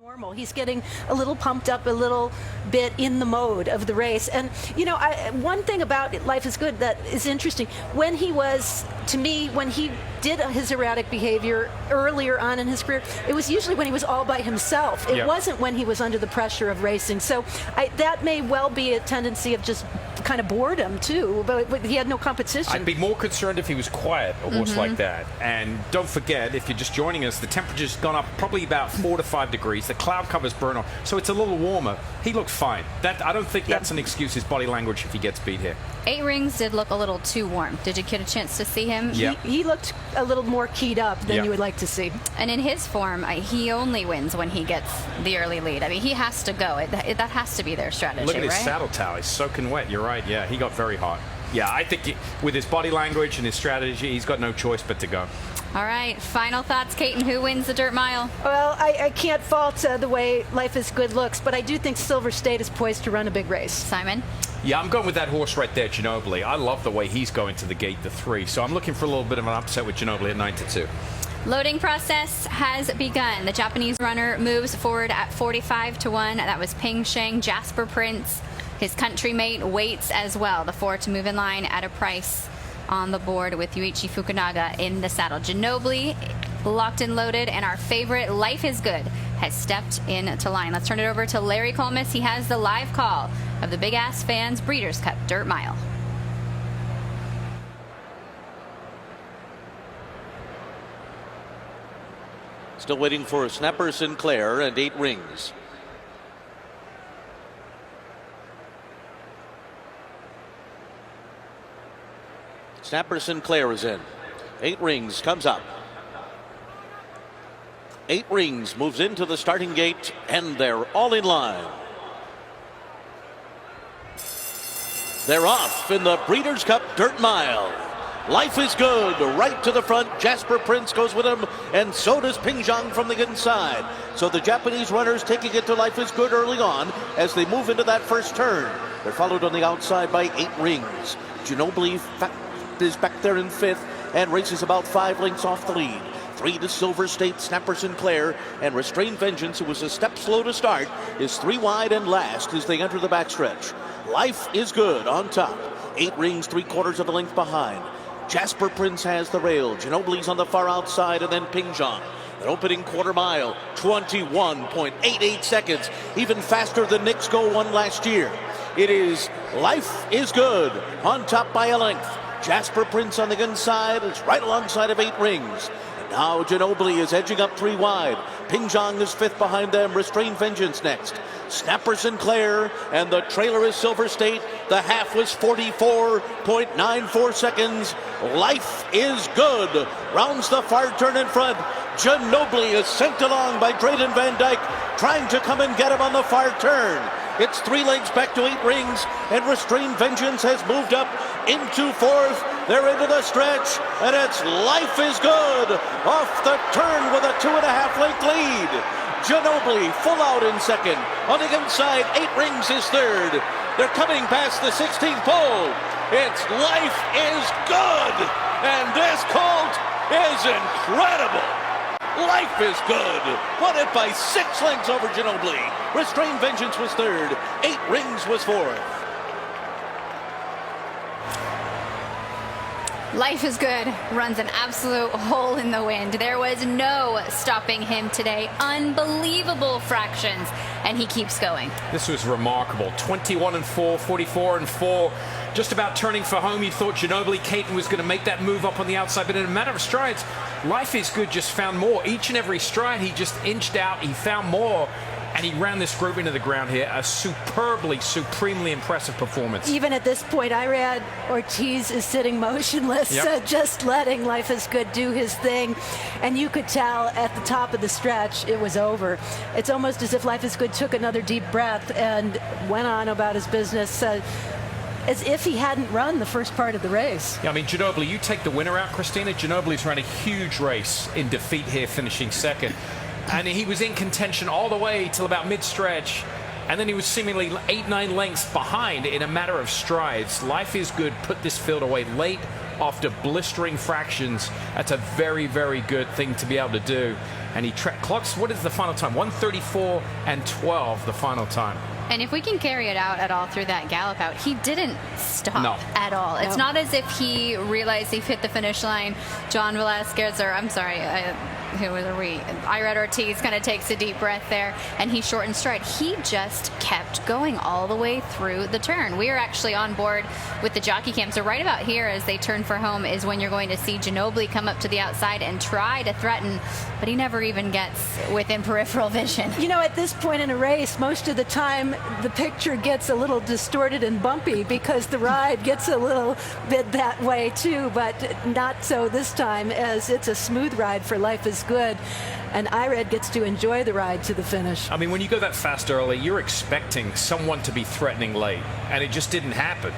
Normal. He's getting a little pumped up, a little bit in the mode of the race. And, you know, one thing about Life is Good that is interesting, when he was, to me, when he did his erratic behavior earlier on in his career, it was usually when he was all by himself. It wasn't when he was under the pressure of racing. So that may well be a tendency of just kind of boredom too, but he had no competition. I'd be more concerned if he was quiet or horse like that. And don't forget, if you're just joining us, the temperature's gone up probably about 4 to 5 degrees. The cloud cover's burn off, so it's a little warmer. He looked fine. I don't think that's an excuse, his body language, if he gets beat here. 8 Rings did look a little too warm. Did you get a chance to see him? He looked a little more keyed up than you would like to see. And in his form, he only wins when he gets the early lead. I mean, he has to go. That has to be their strategy, Look at his right? saddle towel. He's soaking wet. You're right. Yeah, he got very hot. Yeah, I think with his body language and his strategy, he's got no choice but to go. All right, final thoughts, Kate, and who wins the dirt mile? Well, I can't fault the way Life is Good looks, but I do think Silver State is poised to run a big race. Simon? Yeah, I'm going with that horse right there, Ginobili. I love the way he's going to the gate, the 3. So I'm looking for a little bit of an upset with Ginobili at 9-2. Loading process has begun. The Japanese runner moves forward at 45-1. That was Ping Sheng. Jasper Prince, his country mate, waits as well. The 4 to move in line at a price on the board with Yuichi Fukunaga in the saddle. Ginobili locked and loaded, and our favorite Life is Good has stepped into line. Let's turn it over to Larry Colmus. He has the live call of the Big Ass Fans Breeders' Cup Dirt Mile. Still waiting for Snapper Sinclair and 8 Rings. Snapper Sinclair is in. 8 Rings comes up. 8 Rings moves into the starting gate, and they're all in line. They're off in the Breeders' Cup Dirt Mile. Life is Good right to the front. Jasper Prince goes with him, and so does Ping Zhang from the inside. So the Japanese runners taking it to Life is Good early on as they move into that first turn. They're followed on the outside by 8 Rings. Ginobili is back there in 5th and races about 5 lengths off the lead. 3 to Silver State, Snapper Sinclair, and Restrained Vengeance, who was a step slow to start, is 3 wide and last as they enter the backstretch. Life is Good on top. 8 Rings 3/4 of a length behind. Jasper Prince has the rail. Ginobili's on the far outside, and then Ping Zhang. An opening quarter mile, 21.88 seconds, even faster than Nick's Go won last year. It is Life is Good on top by a length. Jasper Prince on the inside is right alongside of 8 Rings. And now Ginobili is edging up 3 wide. Ping Zhang is 5th behind them. Restrained Vengeance next. Snapper Sinclair, and the trailer is Silver State. The half was 44.94 seconds. Life is Good rounds the far turn in front. Ginobili is sent along by Drayden Van Dyke, trying to come and get him on the far turn. It's 3 lengths back to 8 Rings, and Restrained Vengeance has moved up into 4th. They're into the stretch, and it's Life is Good off the turn with a 2.5 length lead. Ginobili full out in 2nd. On the inside, 8 Rings is 3rd. They're coming past the 16th pole. It's Life is Good, and this colt is incredible. Life is Good won it by 6 lengths over Ginobili. Restrained Vengeance was 3rd. 8 Rings was 4th. Life is Good runs an absolute hole in the wind. There was no stopping him today. Unbelievable fractions, and he keeps going. This was remarkable. 21-4, 44-4. Just about turning for home. You thought Ginobili Caton was going to make that move up on the outside, but in a matter of strides, Life is Good just found more. Each and every stride, he just inched out. He found more. And he ran this group into the ground here. A supremely impressive performance. Even at this point, Irad Ortiz is sitting motionless, just letting Life is Good do his thing. And you could tell at the top of the stretch, it was over. It's almost as if Life is Good took another deep breath and went on about his business as if he hadn't run the first part of the race. Yeah, I mean, Ginobili, you take the winner out, Christina. Ginobili's ran a huge race in defeat here, finishing 2nd. And he was in contention all the way till about mid-stretch. And then he was seemingly 8-9 lengths behind in a matter of strides. Life is Good put this field away late after blistering fractions. That's a very, very good thing to be able to do. and he clocks, what is the final time? 1:34 and 12, the final time. And if we can carry it out at all through that gallop out, he didn't stop No. at all. It's not as if he realized he hit the finish line. John Velasquez, or I'm sorry, who was we? Ired Ortiz kind of takes a deep breath there, and he shortened stride. He just kept going all the way through the turn. We are actually on board with the jockey cam. So right about here, as they turn for home, is when you're going to see Ginobili come up to the outside and try to threaten, but he never even gets within peripheral vision. You know, at this point in a race, most of the time, the picture gets a little distorted and bumpy because the ride gets a little bit that way too, but not so this time, as it's a smooth ride for Life is Good, and Ired gets to enjoy the ride to the finish. I mean, when you go that fast early, you're expecting someone to be threatening late, and it just didn't happen.